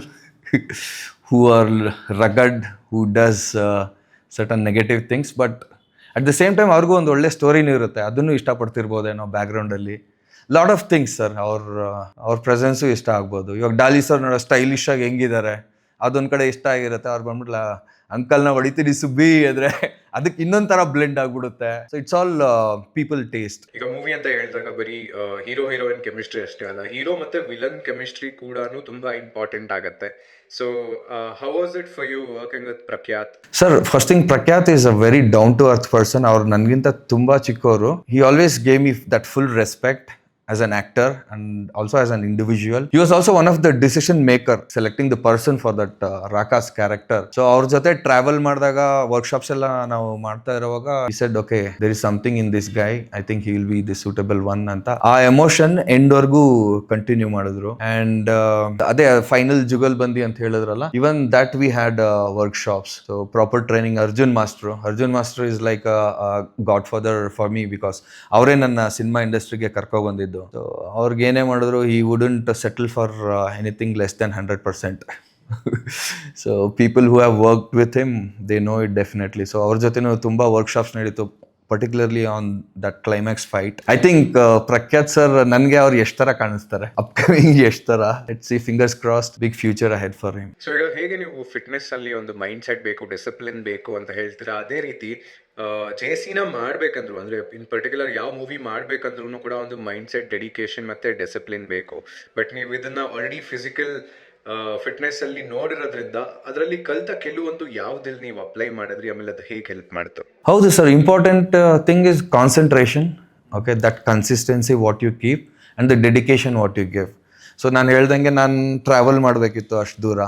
who are rugged, who does certain negative things. But at the same time ಅವ್ರಿಗೂ ಒಂದು ಒಳ್ಳೆ ಸ್ಟೋರಿನೂ ಇರುತ್ತೆ, ಅದನ್ನು ಇಷ್ಟಪಡ್ತಿರ್ಬೋದೇನೋ ಬ್ಯಾಕ್ಗ್ರೌಂಡಲ್ಲಿ. Lot of things sir. ಅವ್ರ ಪ್ರೆಸೆನ್ಸು ಇಷ್ಟ ಆಗ್ಬೋದು. ಇವಾಗ ಡಾಲಿ ಸರ್ ನೋಡೋ ಸ್ಟೈಲಿಶ್ ಆಗಿ ಹೆಂಗಿದ್ದಾರೆ, ಅದೊಂದು ಕಡೆ ಇಷ್ಟ ಆಗಿರುತ್ತೆ. ಅವ್ರು ಬಂದ್ಬಿಟ್ಲ ಅಂಕಲ್ನ ಹೊಡಿತೀನಿ ಸುಬ್ಬಿ ಅಂದರೆ ಅದಕ್ಕೆ ಇನ್ನೊಂದು ಥರ ಬ್ಲೆಂಡ್ ಆಗ್ಬಿಡುತ್ತೆ. So it's all people taste. ಈಗ ಮೂವಿ ಅಂತ ಹೇಳಿದಾಗ ಬರೀ ಹೀರೋ ಹೀರೋಯಿನ್ ಕೆಮಿಸ್ಟ್ರಿ ಅಷ್ಟೇ ಅಲ್ಲ, ಹೀರೋ ಮತ್ತೆ ವಿಲನ್ ಕೆಮಿಸ್ಟ್ರಿ ಕೂಡ ತುಂಬಾ ಇಂಪಾರ್ಟೆಂಟ್ ಆಗುತ್ತೆ. So how was it for you working with Prakhyat? Sir, first thing, Prakhyat is a very down to earth person. ಅವ್ರು ನನಗಿಂತ ತುಂಬ ಚಿಕ್ಕವರು. He always gave me that full respect as an actor and also as an individual. He was also one of the decision maker selecting the person for that Raka's character. So ಅವ್ರ ಜೊತೆ travel ಮಾಡಿದಾಗ, workshops ಎಲ್ಲ ನಾವು ಮಾಡ್ತಾ ಇರುವಾಗ, he said, okay, there is something in this guy, I think he will be the suitable one ಅಂತ. ಆ emotion end ವರ್ಗೂ continue ಮಾಡಿದ್ರು. ಅಂಡ್ ಅದೇ ಫೈನಲ್ ಜುಗಲ್ ಬಂದಿ ಅಂತ ಹೇಳಿದ್ರಲ್ಲ, even that we had workshops. So proper training. Arjun master is like god father for me, because ಅವರೇ ನನ್ನ cinema ಇಂಡಸ್ಟ್ರಿಗೆ ಕರ್ಕೊ ಬಂದಿದ್ದು. ಸೊ ಅವ್ರಿಗೆ ಏನೇ ಮಾಡಿದ್ರು, he wouldn't settle for anything less than 100%. So people who have worked with him, they know it definitely. So ಅವ್ರ ಜೊತೆನೂ ತುಂಬ ವರ್ಕ್ಶಾಪ್ಸ್ ನಡೀತು, particularly on that climax fight. I think Prakhyat sir ನನಗೆ ಅವ್ರು ಎಷ್ಟು ಥರ ಕಾಣಿಸ್ತಾರೆ, ಅಪ್ಕಮಿಂಗ್ ಎಷ್ಟು ಥರ. Let's see, fingers crossed, big future ahead for him. So ಈಗ ಹೇಗೆ ನೀವು ಫಿಟ್ನೆಸ್ ಅಲ್ಲಿ ಒಂದು ಮೈಂಡ್ ಸೆಟ್ ಬೇಕು, ಡಿಸಿಪ್ಲಿನ್ ಬೇಕು ಅಂತ ಹೇಳ್ತೀರಾ, ಅದೇ ರೀತಿ ಜೇಸಿನ ಮಾಡ್ಬೇಕಂದ್ರು, ಅಂದ್ರೆ ಇನ್ ಪರ್ಟಿಕ್ಯುಲರ್ ಯಾವ ಮೂವಿ ಮಾಡ್ಬೇಕಂದ್ರೂ ಕೂಡ ಒಂದು ಮೈಂಡ್ ಸೆಟ್, ಡೆಡಿಕೇಶನ್ ಮತ್ತೆ ಡಿಸಿಪ್ಲಿನ್ ಬೇಕು. ಬಟ್ ನೀವು ಇದನ್ನ ಆಲ್ರೆಡಿ ಫಿಸಿಕಲ್ ಫಿಟ್ನೆಸ್ ಅಲ್ಲಿ ನೋಡಿರೋದ್ರಿಂದ ಅದರಲ್ಲಿ ಕಲಿತ ಕೆಲವೊಂದು ಯಾವ್ದಲ್ಲಿ ನೀವು ಅಪ್ಲೈ ಮಾಡಿದ್ರಿ, ಆಮೇಲೆ ಅದು ಹೇಗೆ ಹೆಲ್ಪ್ ಮಾಡ್ತು? ಹೌದು sir, important thing is concentration. Okay, that consistency what you keep and the dedication what you give. So ನಾನು ಹೇಳ್ದಂಗೆ ನಾನು ಟ್ರಾವೆಲ್ ಮಾಡಬೇಕಿತ್ತು ಅಷ್ಟು ದೂರ.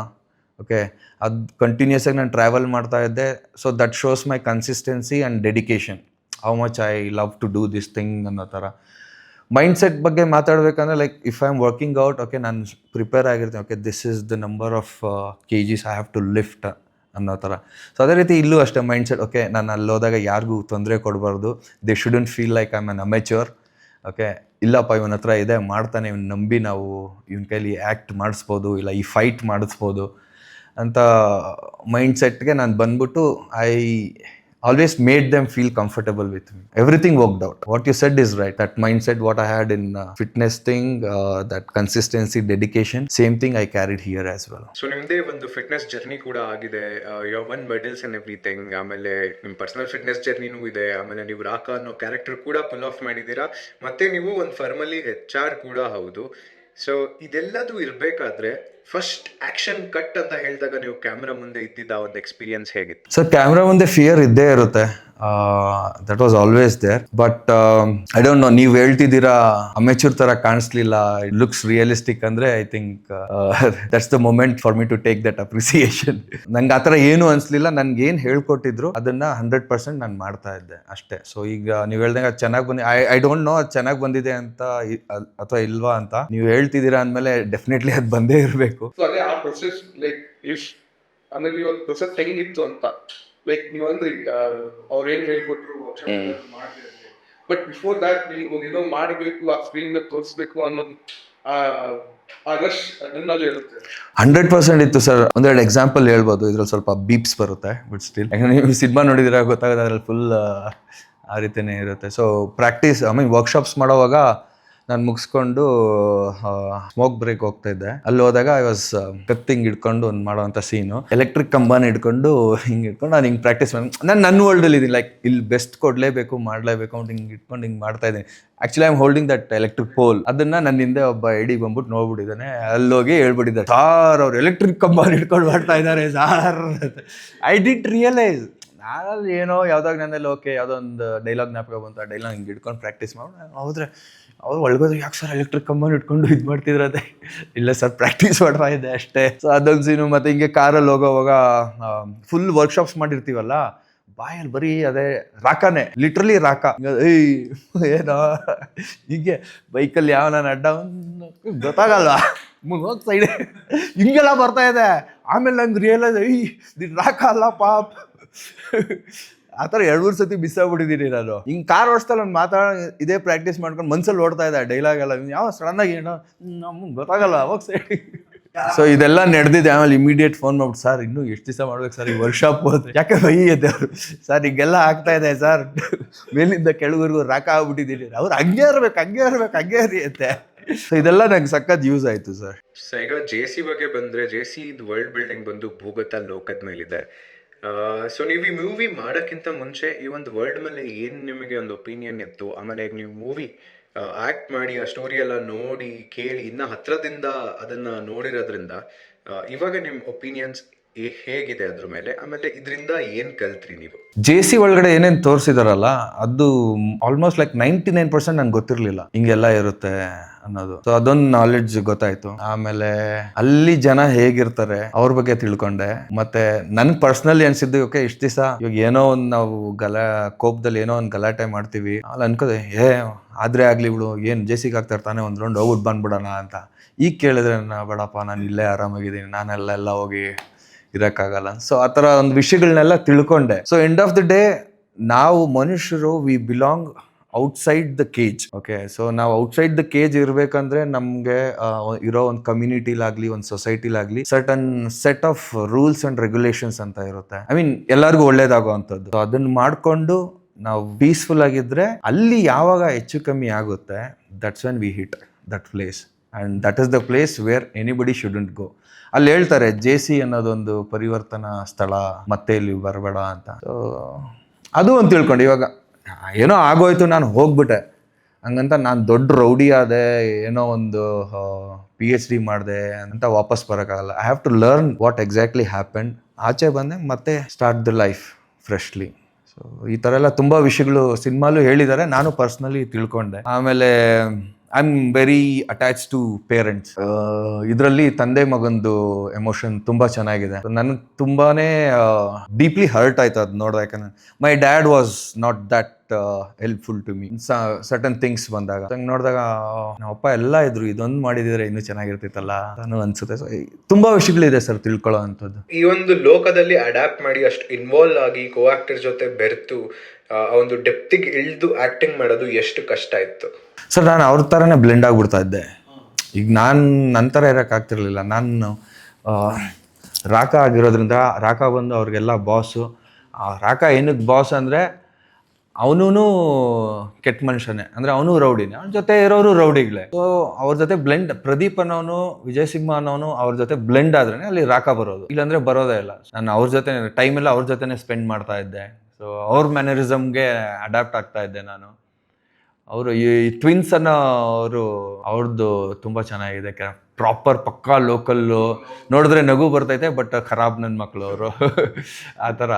ಓಕೆ, ಅದು ಕಂಟಿನ್ಯೂಸ್ ಆಗಿ ನಾನು ಟ್ರಾವೆಲ್ ಮಾಡ್ತಾ ಇದ್ದೆ. So that shows my consistency and dedication, how much I love to do this thing ಅನ್ನೋ ಥರ. ಮೈಂಡ್ ಸೆಟ್ ಬಗ್ಗೆ ಮಾತಾಡಬೇಕಂದ್ರೆ, like if I am working out, okay, ನಾನು ಪ್ರಿಪೇರ್ ಆಗಿರ್ತೀನಿ, okay, this is the number of kgs I have to lift ಅನ್ನೋ ಥರ. So ಅದೇ ರೀತಿ ಇಲ್ಲೂ ಅಷ್ಟೇ ಮೈಂಡ್ ಸೆಟ್. ಓಕೆ, ನಾನು ಅಲ್ಲಿ ಹೋದಾಗ ಯಾರಿಗೂ ತೊಂದರೆ ಕೊಡಬಾರ್ದು, they shouldn't feel like I am an amateur. Okay, ಇಲ್ಲಪ್ಪ ಇವನ ಹತ್ರ ಇದೆ, ಮಾಡ್ತಾನೆ, ಇವನು ನಂಬಿ ನಾವು ಇವನ ಕೈಲಿ ಆ್ಯಕ್ಟ್ ಮಾಡಿಸ್ಬೋದು, ಇಲ್ಲ ಈ ಫೈಟ್ ಮಾಡಿಸ್ಬೋದು ಅಂತ ಮೈಂಡ್ ಸೆಟ್ಗೆ ನಾನು ಬಂದ್ಬಿಟ್ಟು I always made them feel comfortable with me. Everything worked out. What you said is right. That mindset what I had in fitness thing, that consistency, dedication, same thing I carried here as well. So ನಿಮ್ಮದೇ ಒಂದು fitness journey ಕೂಡ ಆಗಿದೆ, you have won medals and everything. ಆಮೇಲೆ ನಿಮ್ಮ personal fitness ಜರ್ನಿನೂ ಇದೆ. ಆಮೇಲೆ ನೀವು ರಾಕ ಅನ್ನೋ ಕ್ಯಾರೆಕ್ಟರ್ ಕೂಡ ಪುಲ್ ಆಫ್ ಮಾಡಿದ್ದೀರಾ. ಮತ್ತೆ ನೀವು ಒಂದು ಫರ್ಮಲ್ಲಿ HR ಕೂಡ ಹೌದು. ಸೊ ಇದೆಲ್ಲದು ಇರಬೇಕಾದ್ರೆ ಫಸ್ಟ್ ಆಕ್ಷನ್ ಕಟ್ ಅಂತ ಹೇಳಿದಾಗ ನೀವು ಕ್ಯಾಮ್ರಾ ಮುಂದೆ ಇದ್ದಿದ್ದ ಒಂದು ಎಕ್ಸ್ಪೀರಿಯನ್ಸ್ ಹೇಗಿತ್ತು? ಸರ್ ಕ್ಯಾಮ್ರಾ ಮುಂದೆ ಫಿಯರ್ ಇದ್ದೇ ಇರುತ್ತೆ. That was always there. But I don't know, ನೀವು ಹೇಳ್ತಿದ್ದೀರಾ ಅಮೆಚೂರ್ ತರ ಕಾಣಿಸ್ಲಿಲ್ಲ, ಇಟ್ ಲುಕ್ಸ್ ರಿಯಲಿಸ್ಟಿಕ್ ಅಂದ್ರೆ I think that's the moment for me to take that appreciation. ನಂಗೆ ಆ ಥರ ಏನು ಅನ್ಸ್ಲಿಲ್ಲ. ನನ್ಗೆ ಏನು ಹೇಳ್ಕೊಟ್ಟಿದ್ರು ಅದನ್ನ 100% ನಾನು ಮಾಡ್ತಾ ಇದ್ದೆ ಅಷ್ಟೇ. ಸೊ ಈಗ ನೀವು ಹೇಳ್ದಂಗೆ ಅದು ಚೆನ್ನಾಗಿ ಬಂದಿ, ಐ ಡೋಂಟ್ ನೋ ಅದು ಚೆನ್ನಾಗಿ ಬಂದಿದೆ ಅಂತ ಅಥವಾ ಇಲ್ವಾ ಅಂತ. ನೀವು ಹೇಳ್ತಿದ್ದೀರಾ ಅಂದಮೇಲೆ ಡೆಫಿನೆಟ್ಲಿ ಅದು ಬಂದೇ ಇರಬೇಕು. ಸೊ ಅದೇ ಆ ಪ್ರೊಸೆಸ್ ಲೈಕ್ ಇಫ್ ಅಂದ್ರೆ ನೀವು ಒಂದು ಪ್ರೊಸೆಸ್ ಹೆಂಗಿತ್ತು ಅಂತ ಲೈಕ್ ನೀವು ಅಂದ್ರೆ ಅವ್ರು ಏನ್ ಹೇಳ್ಕೊಟ್ರು ಮಾಡ್ತಿರ್ತೀವಿ, ಬಟ್ ಬಿಫೋರ್ ದ್ಯಾಟ್ ನೀವು ಏನೋ ಮಾಡಬೇಕು, ಆ ಸ್ಕ್ರೀನ್ ತೋರಿಸ್ಬೇಕು ಅನ್ನೋದು ಆ ರಶ್ ನನ್ನಲ್ಲಿ ಇರುತ್ತೆ. 100% ಇತ್ತು ಸರ್. ಒಂದೆರಡು ಎಕ್ಸಾಂಪಲ್ ಹೇಳ್ಬೋದು, ಇದ್ರಲ್ಲಿ ಸ್ವಲ್ಪ ಬೀಪ್ಸ್ ಬರುತ್ತೆ, ಬಟ್ ಸ್ಟಿಲ್ ಯಾಕಂದ್ರೆ ನೀವು ಸಿನಿಮಾ ನೋಡಿದ್ರೆ ಗೊತ್ತಾಗುತ್ತೆ ಅದ್ರಲ್ಲಿ ಫುಲ್ ಆ ರೀತಿಯೇ ಇರುತ್ತೆ. ಸೊ ಪ್ರಾಕ್ಟೀಸ್ ವರ್ಕ್ಶಾಪ್ಸ್ ಮಾಡೋವಾಗ ನಾನು ಮುಗಿಸ್ಕೊಂಡು ಸ್ಮೋಕ್ ಬ್ರೇಕ್ ಹೋಗ್ತಾ ಇದ್ದೆ. ಅಲ್ಲಿ ಹೋದಾಗ ಐ ವಾಸ್ ಕತ್ತಿಂಗ್ ಹಿಡ್ಕೊಂಡು ಒಂದು ಮಾಡೋವಂಥ ಸೀನು, ಎಲೆಕ್ಟ್ರಿಕ್ ಕಂಬನ ಹಿಡ್ಕೊಂಡು ಹಿಂಗೆ ಹಿಡ್ಕೊಂಡು ನಾನು ಹಿಂಗೆ ಪ್ರಾಕ್ಟೀಸ್ ಮಾಡಿ ನನ್ನ ವರ್ಲ್ಡಲ್ಲಿ ಇದ್ದೀನಿ, ಲೈಕ್ ಇಲ್ಲಿ ಬೆಸ್ಟ್ ಕೊಡಲೇಬೇಕು ಮಾಡಲೇಬೇಕು ಅಂತ ಹಿಂಗೆ ಇಟ್ಕೊಂಡು ಹಿಂಗೆ ಮಾಡ್ತಾ ಇದ್ದೀನಿ. Actually I am holding that electric pole. ಅದನ್ನ ನನ್ನ ಹಿಂದೆ ಒಬ್ಬ ಎಡಿ ಬಂದ್ಬಿಟ್ಟು ನೋಡ್ಬಿಟ್ಟಿದ್ದಾನೆ. ಅಲ್ಲೋಗಿ ಹೇಳ್ಬಿಟ್ಟಿದ್ದಾರೆ, ಸಾರ್ ಅವ್ರು ಎಲೆಕ್ಟ್ರಿಕ್ ಕಂಬನ ಹಿಡ್ಕೊಂಡು ಮಾಡ್ತಾ ಇದ್ದಾರೆ ಸಾರ್. ಐ ಡಿಡ್ ರಿಯಲೈಸ್ ನಾನಲ್ಲಿ ಏನೋ ಯಾವ್ದಾಗ ನನ್ನಲ್ಲಿ ಓಕೆ ಯಾವುದೋ ಒಂದು ಡೈಲಾಗ್ ಜ್ಞಾಪಕ ಬಂತು, ಆ ಡೈಲಾಗ್ ಹಿಂಗೆ ಹಿಡ್ಕೊಂಡು ಪ್ರಾಕ್ಟೀಸ್ ಮಾಡಿ ಹೋದ್ರೆ ಅವ್ರು ಒಳಗೋದ್ರೆ ಯಾಕೆ ಸರ್ ಎಲೆಕ್ಟ್ರಿಕ್ ಕಂಬನ ಇಟ್ಕೊಂಡು ಇದು ಮಾಡ್ತಿದ್ರದೆ. ಇಲ್ಲ ಸರ್ ಪ್ರಾಕ್ಟೀಸ್ ಮಾಡ್ತಾ ಇದ್ದೆ ಅಷ್ಟೇ. ಸೊ ಅದೊಂದು ಸೀನು. ಮತ್ತು ಹಿಂಗೆ ಕಾರಲ್ಲಿ ಹೋಗೋವಾಗ ಫುಲ್ ವರ್ಕ್ಶಾಪ್ಸ್ ಮಾಡಿರ್ತೀವಲ್ಲ, ಬಾಯಲ್ಲಿ ಬರೀ ಅದೇ ರಾಕಾನೆ, ಲಿಟ್ರಲಿ ರಾಕ. ಏಯ್ ಏನೋ ಹೀಗೆ ಬೈಕಲ್ಲಿ ಯಾವ ನಾನು ಅಡ್ಡ ಗೊತ್ತಾಗಲ್ವಾ, ಹೋಗಿ ಸೈಡೆ ಹಿಂಗೆಲ್ಲ ಬರ್ತಾ ಇದೆ. ಆಮೇಲೆ ನಂಗೆ ರಿಯಲೈಸ್ ಇದು ರಾಕ ಅಲ್ಲ ಪಾಪ್. ಆ ಥರ 2-3 ಸತಿ ಮಿಸ್ ಆಗ್ಬಿಟ್ಟಿದ್ದೀನಿ ನಾನು. ಹಿಂಗೆ ಕಾರ್ ಓಡಿಸ್ತಾ ನಾನು ಇದೇ ಪ್ರಾಕ್ಟೀಸ್ ಮಾಡ್ಕೊಂಡು ಮನ್ಸಲ್ಲಿ ಓಡ್ತಾ ಇದ್ದೆ ಡೈಲಾಗ್ ಎಲ್ಲ. ಯಾವ ಸಡನ್ನಾಗಿ ಏನೋ ನಮ್ಗೆ ಗೊತ್ತಾಗಲ್ಲ ಅವಾಗ ಸೈಡ್. ಸೊ ಇದೆಲ್ಲ ನಡೆದಿದೆ. ಆಮೇಲೆ ಇಮಿಡಿಯೇಟ್ ಫೋನ್ ಮಾಡ್ಬಿಟ್ಟು, ಸರ್ ಇನ್ನೂ ಎಷ್ಟು ದಿವಸ ಮಾಡ್ಬೇಕು ಸರ್ ಈ ವರ್ಕ್ಶಾಪ್ ಹೋದ್ರೆ, ಯಾಕೆ ಬೈಯತ್ತೆ ಅವರು, ಸರ್ ಹಿಂಗೆಲ್ಲ ಆಗ್ತಾ ಇದೆ ಸರ್, ಮೇಲಿಂದ ಕೆಳಗವರೆಗೂ ರಾಕ ಆಗ್ಬಿಟ್ಟಿದ್ದೀನಿ. ಅವ್ರು ಹಂಗೆ ಹಂಗೆ ಇರಿಯತ್ತೆ. ಸೊ ಇದೆಲ್ಲ ನಂಗೆ ಸಖತ್ ಯೂಸ್ ಆಯಿತು ಸರ್. ಸೊ ಈಗ JC ಬಗ್ಗೆ ಬಂದರೆ, JC ವರ್ಲ್ಡ್ ಬಿಲ್ಡಿಂಗ್ ಬಂದು ಭೂಗತ ಲೋಕದ ಮೇಲಿದೆ. ಸೊ ನೀವು ಈ ಮೂವಿ ಮಾಡೋಕ್ಕಿಂತ ಮುಂಚೆ ಈ ಒಂದು ವರ್ಲ್ಡ್ ಮೇಲೆ ಏನು ನಿಮಗೆ ಒಂದು ಒಪಿನಿಯನ್ ಇತ್ತು? ಆಮೇಲೆ ಈಗ ನೀವು ಮೂವಿ ಆ್ಯಕ್ಟ್ ಮಾಡಿ ಆ ಸ್ಟೋರಿ ಎಲ್ಲ ನೋಡಿ ಕೇಳಿ ಇನ್ನು ಹತ್ರದಿಂದ ಅದನ್ನು ನೋಡಿರೋದ್ರಿಂದ ಇವಾಗ ನಿಮ್ಮ ಒಪಿನಿಯನ್ಸ್ ಹೇಗಿದೆ ಅದ್ರ ಮೇಲೆ? ಆಮೇಲೆ ಇದರಿಂದ ಏನು ಕಲ್ತ್ರಿ ನೀವು? JC ಒಳಗಡೆ ಏನೇನು ತೋರಿಸಿದಾರಲ್ಲ ಅದು ಆಲ್ಮೋಸ್ಟ್ ಲೈಕ್ 99% ನಂಗೆ ಗೊತ್ತಿರಲಿಲ್ಲ ಹಿಂಗೆಲ್ಲ ಇರುತ್ತೆ ಅನ್ನೋದು. ಸೊ ಅದೊಂದು ನಾಲೆಡ್ಜ್ ಗೊತ್ತಾಯ್ತು. ಆಮೇಲೆ ಅಲ್ಲಿ ಜನ ಹೇಗಿರ್ತಾರೆ ಅವ್ರ ಬಗ್ಗೆ ತಿಳ್ಕೊಂಡೆ. ಮತ್ತೆ ನನ್ ಪರ್ಸನಲಿ ಅನ್ಸಿದ್ದು, ಓಕೆ ಇಷ್ಟ ದಿವಸ ಇವಾಗ ಏನೋ ಒಂದು ನಾವು ಕೋಪದಲ್ಲಿ ಏನೋ ಒಂದು ಗಲಾಟೆ ಮಾಡ್ತೀವಿ, ಅಲ್ಲಿ ಅನ್ಕೋದೆ ಆದ್ರೆ ಆಗ್ಲಿ ಬಿಡು, ಏನ್ JCಗೆ ಆಗ್ತಾ ಇರ್ತಾನೆ, ಒಂದ್ ರೌಂಡ್ ಹೋಗ್ಬಿಟ್ಟು ಬಂದ್ಬಿಡೋಣ ಅಂತ. ಈಗ ಕೇಳಿದ್ರೆ ಬೇಡಪ್ಪ ನಾನು ಇಲ್ಲೇ ಆರಾಮಾಗಿದ್ದೀನಿ, ನಾನೆಲ್ಲ ಹೋಗಿ ಇರೋಕ್ಕಾಗಲ್ಲ. ಸೊ ಆ ಥರ ಒಂದು ವಿಷಯಗಳನ್ನೆಲ್ಲ ತಿಳ್ಕೊಂಡೆ. So end of the day ನಾವು ಮನುಷ್ಯರು we belong outside the cage. Okay, so ನಾವು ಔಟ್ಸೈಡ್ ದ ಕೇಜ್ ಇರಬೇಕಂದ್ರೆ ನಮಗೆ ಇರೋ ಒಂದು ಕಮ್ಯುನಿಟಿಲಾಗಲಿ ಒಂದು ಸೊಸೈಟಿಲಾಗಲಿ certain set of rules and regulations ಅಂತ ಇರುತ್ತೆ. ಐ ಮೀನ್ ಎಲ್ಲರಿಗೂ ಒಳ್ಳೇದಾಗುವಂಥದ್ದು. ಸೊ ಅದನ್ನ ಮಾಡಿಕೊಂಡು ನಾವು ಪೀಸ್ಫುಲ್ ಆಗಿದ್ರೆ, ಅಲ್ಲಿ ಯಾವಾಗ ಹೆಚ್ಚು ಕಮ್ಮಿ ಆಗುತ್ತೆ, that's when we hit that place and that is the place where anybody shouldn't go. ಅಲ್ಲಿ ಹೇಳ್ತಾರೆ JC ಅನ್ನೋದೊಂದು ಪರಿವರ್ತನಾ ಸ್ಥಳ, ಮತ್ತೆ ಇಲ್ಲಿ ಬರಬೇಡ ಅಂತ. ಸೊ ಅದು ಒಂದು ತಿಳ್ಕೊಂಡು ಇವಾಗ ಏನೋ ಆಗೋಯ್ತು, ನಾನು ಹೋಗ್ಬಿಟ್ಟೆ ಹಂಗಂತ ನಾನು ದೊಡ್ಡ ರೌಡಿ ಆದೆ, ಏನೋ ಒಂದು PhD ಮಾಡಿದೆ ಅಂತ ವಾಪಸ್ ಬರೋಕ್ಕಾಗಲ್ಲ. I have to learn what exactly happen. ಆಚೆ ಬಂದೆ ಮತ್ತೆ start the life freshly. So ಈ ಥರ ಎಲ್ಲ ತುಂಬ ವಿಷಯಗಳು ಸಿನಿಮಾಲು ಹೇಳಿದ್ದಾರೆ, ನಾನು ಪರ್ಸ್ನಲಿ ತಿಳ್ಕೊಂಡೆ. ಆಮೇಲೆ I am very attach to parents. ಇದರಲ್ಲಿ ತಂದೆ ಮಗಂದು ಎಮೋಷನ್ ತುಂಬ ಚೆನ್ನಾಗಿದೆ. ನನಗೆ ತುಂಬಾನೇ ಡೀಪ್ಲಿ ಹರ್ಟ್ ಆಯ್ತು ಅದು ನೋಡಿದಾಗ. ಯಾಕಂದ್ರೆ my dad was not that helpful to me certain things ಬಂದಾಗ. ಹಂಗೆ ನೋಡಿದಾಗ ನಮ್ಮಪ್ಪ ಎಲ್ಲ ಇದ್ರು, ಇದೊಂದು ಮಾಡಿದಿದ್ರೆ ಇನ್ನೂ ಚೆನ್ನಾಗಿರ್ತಿತ್ತಲ್ಲ ನಾನು ಅನ್ಸುತ್ತೆ. ಸೊ ತುಂಬಾ ವಿಷಯಗಳಿದೆ ಸರ್ ತಿಳ್ಕೊಳ್ಳೋ ಅಂಥದ್ದು. ಈ ಒಂದು ಲೋಕದಲ್ಲಿ ಅಡ್ಯಾಪ್ಟ್ ಮಾಡಿ ಅಷ್ಟು ಇನ್ವಾಲ್ವ್ ಆಗಿ ಕೋ ಆಕ್ಟರ್ ಜೊತೆ ಬೆರೆತು ಆ ಒಂದು ಡೆಪ್ತಿಗೆ ಇಳಿದು ಆಕ್ಟಿಂಗ್ ಮಾಡೋದು ಎಷ್ಟು ಕಷ್ಟ ಇತ್ತು ಸರ್? ನಾನು ಅವ್ರ ಥರನೇ ಬ್ಲೆಂಡ್ ಆಗಿಬಿಡ್ತಾ ಇದ್ದೆ. ಈಗ ನಾನು ನಂತರ ಇರೋಕ್ಕಾಗ್ತಿರ್ಲಿಲ್ಲ. ನಾನು ರಾಕ ಆಗಿರೋದ್ರಿಂದ ರಾಕ ಬಂದು ಅವ್ರಿಗೆಲ್ಲ ಬಾಸು. ರಾಕ ಏನಕ್ಕೆ ಬಾಸ್ ಅಂದರೆ ಅವನೂ ಕೆಟ್ಟ ಮನುಷ್ಯನೇ, ಅಂದರೆ ಅವನು ರೌಡಿನೇ, ಅವನ ಜೊತೆ ಇರೋರು ರೌಡಿಗಳೇ. ಸೊ ಅವ್ರ ಜೊತೆ ಬ್ಲೆಂಡ್, ಪ್ರದೀಪ್ ಅನ್ನೋನು ವಿಜಯ್ ಸಿಂಹ ಅನ್ನೋನು ಅವ್ರ ಜೊತೆ ಬ್ಲೆಂಡ್ ಆದ್ರೇ ಅಲ್ಲಿ ರಾಕ ಬರೋದು, ಇಲ್ಲಾಂದರೆ ಬರೋದೇ ಇಲ್ಲ. ನಾನು ಅವ್ರ ಜೊತೆ ಟೈಮೆಲ್ಲ ಅವ್ರ ಜೊತೆನೇ ಸ್ಪೆಂಡ್ ಮಾಡ್ತಾ ಇದ್ದೆ. ಸೊ ಅವ್ರ ಮ್ಯಾನರಿಸಮ್ಗೆ ಅಡ್ಯಾಪ್ಟ್ ಆಗ್ತಾ ಇದ್ದೆ ನಾನು. ಅವರು ಈ ಟ್ವಿನ್ಸ್ ಅನ್ನೋ ಅವ್ರದ್ದು ತುಂಬ ಚೆನ್ನಾಗಿದೆ ಪ್ರಾಪರ್ ಪಕ್ಕಾ ಲೋಕಲ್ಲು, ನೋಡಿದ್ರೆ ನಗು ಬರ್ತೈತೆ, ಬಟ್ ಖರಾಬ್ ನನ್ನ ಮಕ್ಕಳು ಅವರು ಆ ಥರ.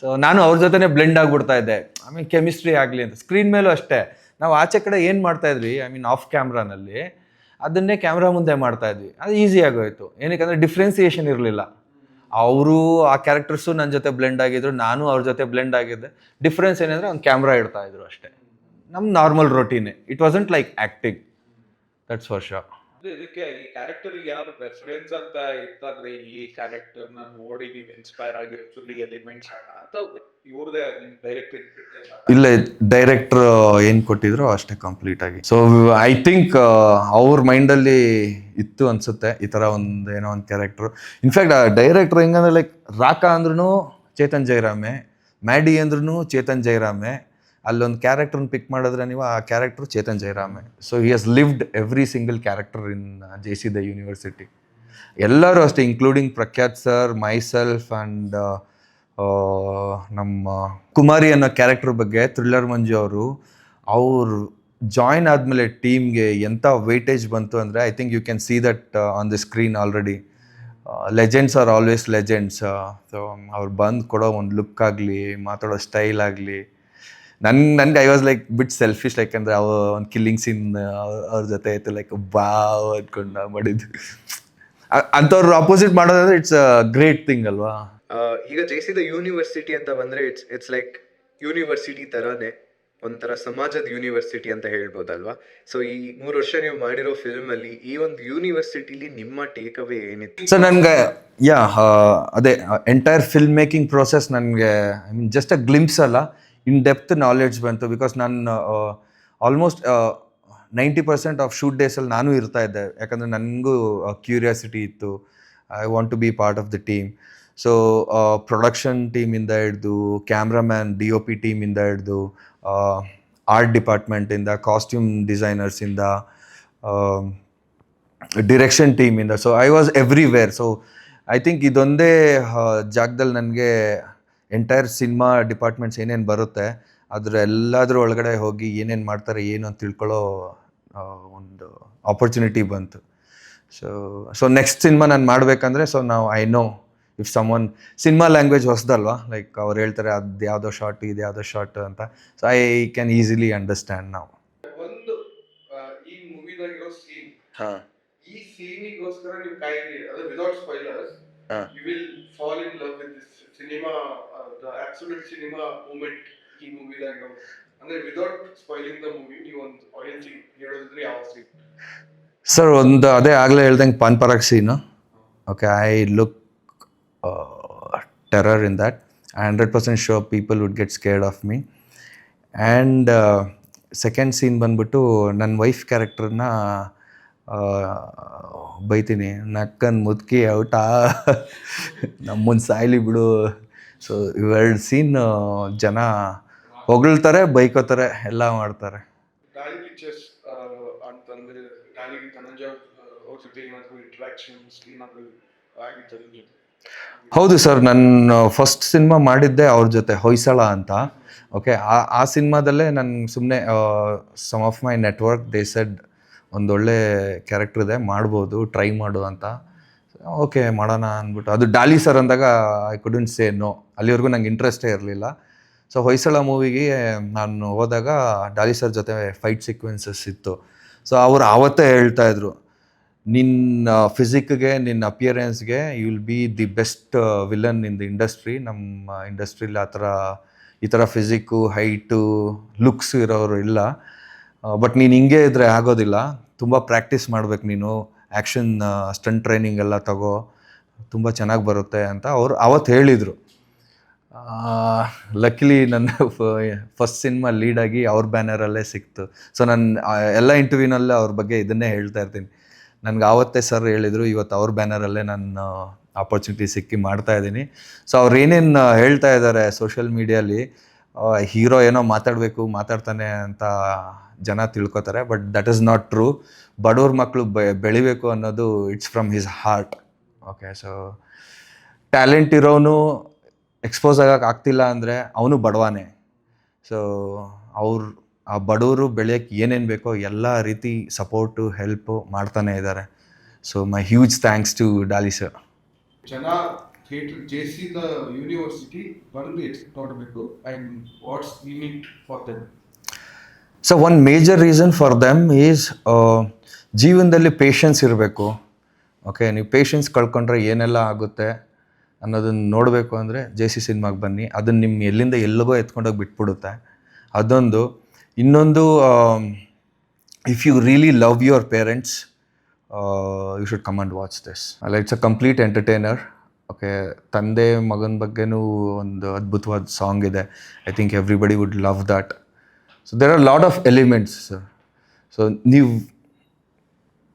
ಸೊ ನಾನು ಅವ್ರ ಜೊತೆನೇ ಬ್ಲೆಂಡ್ ಆಗಿಬಿಡ್ತಾ ಇದ್ದೆ. ಆಮೇಲೆ ಕೆಮಿಸ್ಟ್ರಿ ಆಗಲಿ ಅಂತ. ಸ್ಕ್ರೀನ್ ಮೇಲೂ ಅಷ್ಟೇ, ನಾವು ಆಚೆ ಕಡೆ ಏನು ಮಾಡ್ತಾಯಿದ್ವಿ, ಐ ಮೀನ್ ಆಫ್ ಕ್ಯಾಮ್ರಾನಲ್ಲಿ ಅದನ್ನೇ ಕ್ಯಾಮ್ರಾ ಮುಂದೆ ಮಾಡ್ತಾಯಿದ್ವಿ. ಅದು ಈಸಿ ಆಗೋಯ್ತು. ಏನಕ್ಕೆ ಡಿಫ್ರೆನ್ಸಿಯೇಷನ್ ಇರಲಿಲ್ಲ. ಅವರು ಆ ಕ್ಯಾರೆಕ್ಟರ್ಸು ನನ್ನ ಜೊತೆ ಬ್ಲೆಂಡ್ ಆಗಿದ್ರು, ನಾನು ಅವ್ರ ಜೊತೆ ಬ್ಲೆಂಡ್ ಆಗಿದ್ದೆ. ಡಿಫ್ರೆನ್ಸ್ ಏನಂದರೆ ಒಂದು ಕ್ಯಾಮ್ರಾ ಇಡ್ತಾಯಿದ್ರು ಅಷ್ಟೇ. ನಮ್ಮ ನಾರ್ಮಲ್ ರೊಟೀನೇ. It wasn't like acting, that's for sure. ಇದಕ್ಕೆ ಈ ಕ್ಯಾರೆಕ್ಟರ್ ಯಾರು ರೆಫರೆನ್ಸ್ ಅಂತ ಇರ್ತಂದ್ರೆ ಈ ಕ್ಯಾರೆಕ್ಟರ್ ನ ನೋಡಿ ನೀವು ಇನ್ಸ್ಪೈರ್ ಆಗಿರ್ತೀರಿ ಎಲಿಮೆಂಟ್ಸ್ ಅಥವಾ ಇವ್ರದೇ ಡೈರೆಕ್ಟ್ ಇಲ್ಲ, ಡೈರೆಕ್ಟ್ರ್ ಏನು ಕೊಟ್ಟಿದ್ರು ಅಷ್ಟೇ ಕಂಪ್ಲೀಟ್ ಆಗಿ. ಸೊ ಐ ಥಿಂಕ್ ಅವ್ರ ಮೈಂಡಲ್ಲಿ ಇತ್ತು ಅನ್ಸುತ್ತೆ ಈ ಥರ ಒಂದು ಏನೋ ಒಂದು ಕ್ಯಾರೆಕ್ಟ್ರು. ಇನ್ಫ್ಯಾಕ್ಟ್ ಆ ಡೈರೆಕ್ಟ್ರ್ ಹೆಂಗಂದ್ರೆ ಲೈಕ್ ರಾಕಾ ಅಂದ್ರೂ ಚೇತನ್ ಜೈರಾಮೆ, ಮ್ಯಾಡಿ ಅಂದ್ರೂ ಚೇತನ್ ಜೈರಾಮೆ. ಅಲ್ಲೊಂದು ಕ್ಯಾರೆಕ್ಟರ್ನ ಪಿಕ್ ಮಾಡಿದ್ರೆ ನೀವು ಆ ಕ್ಯಾರೆಕ್ಟ್ರು ಚೇತನ್ ಜೈರಾಮೆ. So he has lived every single character in JC the university. ಎಲ್ಲರೂ ಅಷ್ಟೇ, including Prakhyat sir, myself and ನಮ್ಮ ಕುಮಾರಿ ಅನ್ನೋ ಕ್ಯಾರೆಕ್ಟರ್ ಬಗ್ಗೆ ಥ್ರಿಲ್ಲರ್ ಮಂಜು ಅವ್ರು ಜಾಯಿನ್ ಆದಮೇಲೆ ಟೀಮ್ಗೆ ಎಂಥ ವೇಟೇಜ್ ಬಂತು ಅಂದರೆ I think you can see that on the screen already. Legends are always legends. So ಅವ್ರು ಬಂದು ಕೊಡೋ ಒಂದು ಲುಕ್ ಆಗಲಿ, ಮಾತಾಡೋ ಸ್ಟೈಲ್ ಆಗಲಿ, ನನ್ಗೆ I was like bit selfish. Like ಅಂದರೆ ಒಂದು ಕಿಲ್ಲಿಂಗ್ ಸೀನ್ ಅವ್ರ ಜೊತೆ ಆಯಿತು, ಲೈಕ್ ವಾವ್ ಅಂದ್ಕೊಂಡು ಮಾಡಿದ್ದು. ಅಂಥವ್ರು ಅಪೋಸಿಟ್ ಮಾಡೋದಂದ್ರೆ ಇಟ್ಸ್ ಅ ಗ್ರೇಟ್ ಥಿಂಗ್ ಅಲ್ವಾ. ಈಗ JC ದ ಯೂನಿವರ್ಸಿಟಿ ಅಂತ ಬಂದರೆ ಇಟ್ಸ್ ಲೈಕ್ ಯೂನಿವರ್ಸಿಟಿ ಥರನೇ, ಒಂಥರ ಸಮಾಜದ ಯೂನಿವರ್ಸಿಟಿ ಅಂತ ಹೇಳ್ಬೋದಲ್ವಾ. ಸೊ ಈ 3 ವರ್ಷ ನೀವು ಮಾಡಿರೋ ಫಿಲ್ಮಲ್ಲಿ ಈ ಒಂದು ಯೂನಿವರ್ಸಿಟಿಲಿ ನಿಮ್ಮ ಟೇಕ್ ಅವೇ ಏನಿತ್ತು? ಸೊ ನನಗೆ ಅದೇ ಎಂಟೈರ್ ಫಿಲ್ಮ್ ಮೇಕಿಂಗ್ ಪ್ರೋಸೆಸ್ ನನಗೆ I mean just a glimpse ಅಲ್ಲ, ಇನ್ ಡೆಪ್ತ್ ನಾಲೆಡ್ಜ್ ಬಂತು. ಬಿಕಾಸ್ ನಾನು ಆಲ್ಮೋಸ್ಟ್ 90% ಆಫ್ ಶೂಟ್ ಡೇಸಲ್ಲಿ ನಾನು ಇರ್ತಾ ಇದ್ದೆ. ಯಾಕಂದರೆ ನನಗೂ ಕ್ಯೂರಿಯಾಸಿಟಿ ಇತ್ತು, I want to be part of the team. So production ಟೀಮಿಂದ ಹಿಡ್ದು, ಕ್ಯಾಮ್ರಾಮ್ಯಾನ್ DOP ಟೀಮಿಂದ ಹಿಡ್ದು, ಆರ್ಟ್ ಡಿಪಾರ್ಟ್ಮೆಂಟಿಂದ, ಕಾಸ್ಟ್ಯೂಮ್ ಡಿಸೈನರ್ಸಿಂದ, ಡಿರೆಕ್ಷನ್ ಟೀಮಿಂದ. So I was everywhere. So I think ಇದೊಂದೇ ಜಾಗದಲ್ಲಿ ನನಗೆ ಎಂಟೈರ್ ಸಿನಿಮಾ ಡಿಪಾರ್ಟ್ಮೆಂಟ್ಸ್ ಏನೇನು ಬರುತ್ತೆ ಅದ್ರ ಎಲ್ಲಾದ್ರ ಒಳಗಡೆ ಹೋಗಿ ಏನೇನು ಮಾಡ್ತಾರೆ ಏನು ಅಂತ ತಿಳ್ಕೊಳ್ಳೋ ಒಂದು ಆಪರ್ಚುನಿಟಿ ಬಂತು. ಸೊ ನೆಕ್ಸ್ಟ್ ಸಿನಿಮಾ ನಾನು ಮಾಡಬೇಕಂದ್ರೆ ಸೊ ನಾವು I know if someone cinema language ಹೊಸದಲ್ವಾ, ಲೈಕ್ ಅವ್ರು ಹೇಳ್ತಾರೆ ಅದು ಯಾವುದೋ ಶಾರ್ಟ್ ಇದು ಯಾವುದೋ ಶಾರ್ಟ್ ಅಂತ. So I can easily understand ನಾವು. ಒಂದು ಈ ಮೂವಿದಾಗಿರೋ ಸೀನ್, ಈ ಸೀನಿಗೋಸ್ಕರ ನೀವು ಕಾಯಿರಿ, ಅದು without spoilers, you will fall in love with this cinema, the absolute cinema moment ಈ ಮೂವಿದಾಗಿರೋ. ಅಂದ್ರೆ ವಿದೌಟ್ ಸ್ಪಾಯ್ಲಿಂಗ್ ದ ಮೂವಿ ನೀವು ಒಂದು ಆಡಿಯನ್ಸ್ ಹೇಳೋದಿದ್ರೆ ಯಾವ ಸೀನ್? ಸರ್ ಒಂದು ಅದೇ ಆಗಲೇ ಹೇಳ್ದಂಗೆ PAN Parag scene. Okay, I look terror in that. 100% sure people would get scared of me. And second scene ಬಂದ್ಬಿಟ್ಟು ನನ್ನ ವೈಫ್ ಕ್ಯಾರೆಕ್ಟರ್ನ ಬೈತೀನಿ, ನಕ್ಕನ್ ಮುದುಕಿ ಔಟಾ ನಮ್ಮನ್ನು ಸಾಯ್ಲಿ ಬಿಡು. ಸೊ ಇವೆರಡು ಸೀನ್ ಜನ ಹೊಗಳ್ತಾರೆ, ಬೈಕೋತಾರೆ, ಎಲ್ಲ ಮಾಡ್ತಾರೆ. ಗಾಳಿ ಪಿಕ್ಚರ್ಸ್ ಅಂತಂದ್ರೆ ಗಾಳಿಗೆ ಧನಂಜಯ ಅವ್ರ ಜೊತೆ ಏನಾದರೂ ಇಂಟ್ರಾಕ್ಷನ್ಸ್ ಏನಾದರೂ ಆಗಿತ್ತು? ಹೌದು ಸರ್, ನನ್ನ ಫಸ್ಟ್ ಸಿನಿಮಾ ಮಾಡಿದ್ದೆ ಅವ್ರ ಜೊತೆ, ಹೊಯ್ಸಳ ಅಂತ. ಓಕೆ, ಆ ಸಿನಿಮಾದಲ್ಲೇ ನಾನು ಸುಮ್ಮನೆ some of my network they said ಒಂದೊಳ್ಳೆ ಕ್ಯಾರೆಕ್ಟರ್ ಇದೆ, ಮಾಡ್ಬೋದು, ಟ್ರೈ ಮಾಡು ಅಂತ. ಓಕೆ ಮಾಡೋಣ ಅಂದ್ಬಿಟ್ಟು, ಅದು ಡಾಲಿ ಸರ್ ಅಂದಾಗ ಐ ಕುಡಂಟ್ ಸೇ ನೋ. ಅಲ್ಲಿವರೆಗೂ ನಂಗೆ ಇಂಟ್ರೆಸ್ಟೇ ಇರಲಿಲ್ಲ. ಸೊ ಹೊಯ್ಸಳ ಮೂವಿಗೆ ನಾನು ಹೋದಾಗ ಡಾಲಿ ಸರ್ ಜೊತೆ ಫೈಟ್ ಸೀಕ್ವೆನ್ಸಸ್ ಇತ್ತು. ಸೊ ಅವರು ಆವತ್ತೇ ಹೇಳ್ತಾಯಿದ್ರು, ನಿನ್ನ ಫಿಸಿಕ್ಗೆ, ನಿನ್ನ ಅಪಿಯರೆನ್ಸ್ಗೆ you will be the best villain in the industry. ನಮ್ಮ ಇಂಡಸ್ಟ್ರಿಲಿ ಈ ಥರ ಫಿಸಿಕ್ಕು, ಹೈಟು, ಲುಕ್ಸ್ ಇರೋರು ಇಲ್ಲ. ಬಟ್ ನೀನು ಹಿಂಗೆ ಇದ್ದರೆ ಆಗೋದಿಲ್ಲ, ತುಂಬ ಪ್ರಾಕ್ಟೀಸ್ ಮಾಡ್ಬೇಕು ನೀನು, ಆ್ಯಕ್ಷನ್ ಸ್ಟಂಟ್ ಟ್ರೈನಿಂಗ್ ಎಲ್ಲ ತಗೋ, ತುಂಬ ಚೆನ್ನಾಗಿ ಬರುತ್ತೆ ಅಂತ ಅವ್ರು ಅವತ್ತು ಹೇಳಿದರು. ಲಕ್ಕಿಲಿ ನನ್ನ ಫಸ್ಟ್ ಸಿನಿಮಾ ಲೀಡಾಗಿ ಅವ್ರ ಬ್ಯಾನರಲ್ಲೇ ಸಿಕ್ತು. ಸೊ ನಾನು ಎಲ್ಲ ಇಂಟರ್ವ್ಯೂನಲ್ಲೇ ಅವ್ರ ಬಗ್ಗೆ ಇದನ್ನೇ ಹೇಳ್ತಾ ಇರ್ತೀನಿ. ನನಗೆ ಆವತ್ತೇ ಸರ್ ಹೇಳಿದರು, ಇವತ್ತು ಅವ್ರ ಬ್ಯಾನರಲ್ಲೇ ನಾನು ಆಪರ್ಚುನಿಟಿ ಸಿಕ್ಕಿ ಮಾಡ್ತಾಯಿದ್ದೀನಿ. ಸೊ ಅವ್ರು ಏನೇನು ಹೇಳ್ತಾ ಇದ್ದಾರೆ ಸೋಷಿಯಲ್ ಮೀಡಿಯಲ್ಲಿ, ಹೀರೋ ಏನೋ ಮಾತಾಡ್ತಾನೆ ಅಂತ ಜನ ತಿಳ್ಕೊತಾರೆ. But that is not true. ಬಡವ್ರ ಮಕ್ಕಳು ಬೆಳಿಬೇಕು ಅನ್ನೋದು it's from his heart. Okay, so talent ಇರೋನು ಎಕ್ಸ್ಪೋಸ್ ಆಗೋಕೆ ಆಗ್ತಿಲ್ಲ ಅಂದರೆ ಅವನು ಬಡವಾನೆ. ಸೊ ಆ ಬಡವರು ಬೆಳೆಯೋಕ್ಕೆ ಏನೇನು ಬೇಕೋ ಎಲ್ಲ ರೀತಿ ಸಪೋರ್ಟು, ಹೆಲ್ಪು ಮಾಡ್ತಾನೆ ಇದ್ದಾರೆ. So my huge thanks to Daali sir. ಜನ ಥಿಯೇಟರ್ JC ದ ಯೂನಿವರ್ಸಿಟಿ ಬಂದು ನೋಡಬೇಕು and what's unique for them. So one major reason for them is ಜೀವನದಲ್ಲಿ ಪೇಷನ್ಸ್ ಇರಬೇಕು. ಓಕೆ, ನೀವು ಪೇಷನ್ಸ್ ಕಳ್ಕೊಂಡ್ರೆ ಏನೆಲ್ಲ ಆಗುತ್ತೆ ಅನ್ನೋದನ್ನು ನೋಡಬೇಕು ಅಂದರೆ JC ಸಿನಿಮಾಗೆ ಬನ್ನಿ. ಅದನ್ನು ನಿಮ್ಮ ಎಲ್ಲಿಂದ ಎಲ್ಲಿಗೋ ಎತ್ಕೊಂಡೋಗಿ ಬಿಟ್ಬಿಡುತ್ತೆ. ಅದೊಂದು. ಇನ್ನೊಂದು, if you really love your parents you should come and watch this. ಅಲ್ಲ, it's a complete entertainer. Okay, ತಂದೆ ಮಗನ ಬಗ್ಗೆನೂ ಒಂದು ಅದ್ಭುತವಾದ ಸಾಂಗ್ ಇದೆ. I think everybody would love that. So there are lot of elements sir. So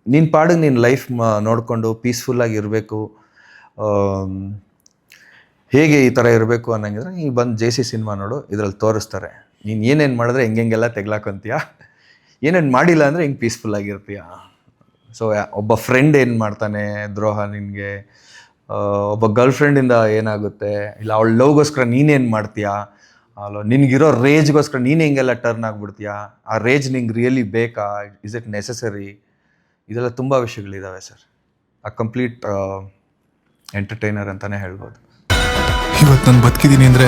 ನೀನು ಪಾಡಿಗೆ ನೀನು ಲೈಫ್ ನೋಡಿಕೊಂಡು ಪೀಸ್ಫುಲ್ಲಾಗಿ ಇರಬೇಕು, ಹೇಗೆ ಈ ಥರ ಇರಬೇಕು ಅನ್ನಂಗಿದ್ರೆ ನೀವು ಬಂದು JC ಸಿನಿಮಾ ನೋಡು, ಇದರಲ್ಲಿ ತೋರಿಸ್ತಾರೆ. ನೀನು ಏನೇನು ಮಾಡಿದ್ರೆ ಹೆಂಗೆಲ್ಲ ತೆಗ್ಲಾಕೊಂತೀಯ, ಏನೇನು ಮಾಡಿಲ್ಲ ಅಂದರೆ ಹಿಂಗೆ ಪೀಸ್ಫುಲ್ಲಾಗಿರ್ತೀಯ. ಸೊ ಒಬ್ಬ ಫ್ರೆಂಡ್ ಏನು ಮಾಡ್ತಾನೆ ದ್ರೋಹ ನಿನಗೆ, ಒಬ್ಬ ಗರ್ಲ್ ಫ್ರೆಂಡಿಂದ ಏನಾಗುತ್ತೆ, ಇಲ್ಲ ಅವಳ ಲವ್ಗೋಸ್ಕರ ನೀನೇನು ಮಾಡ್ತೀಯಾ, ಅಲ್ಲ ನಿನಗಿರೋ ರೇಜ್ಗೋಸ್ಕರ ನೀನು ಹೆಂಗೆಲ್ಲ ಟರ್ನ್ ಆಗಿಬಿಡ್ತೀಯಾ, ಆ ರೇಜ್ ನಿಂಗೆ ರಿಯಲಿ ಬೇಕಾ, ಇಸ್ ಇಟ್ ನೆಸಸರಿ, ಇದೆಲ್ಲ ತುಂಬ ವಿಷಯಗಳಿದ್ದಾವೆ ಸರ್. ಆ ಕಂಪ್ಲೀಟ್ ಎಂಟರ್ಟೈನರ್ ಅಂತಲೇ ಹೇಳ್ಬೋದು. ಇವತ್ತು ನಾನು ಬದುಕಿದ್ದೀನಿ ಅಂದರೆ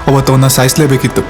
ಅವತ್ತು ಅವನ್ನ ಸಾಯಿಸಲೇಬೇಕಿತ್ತು.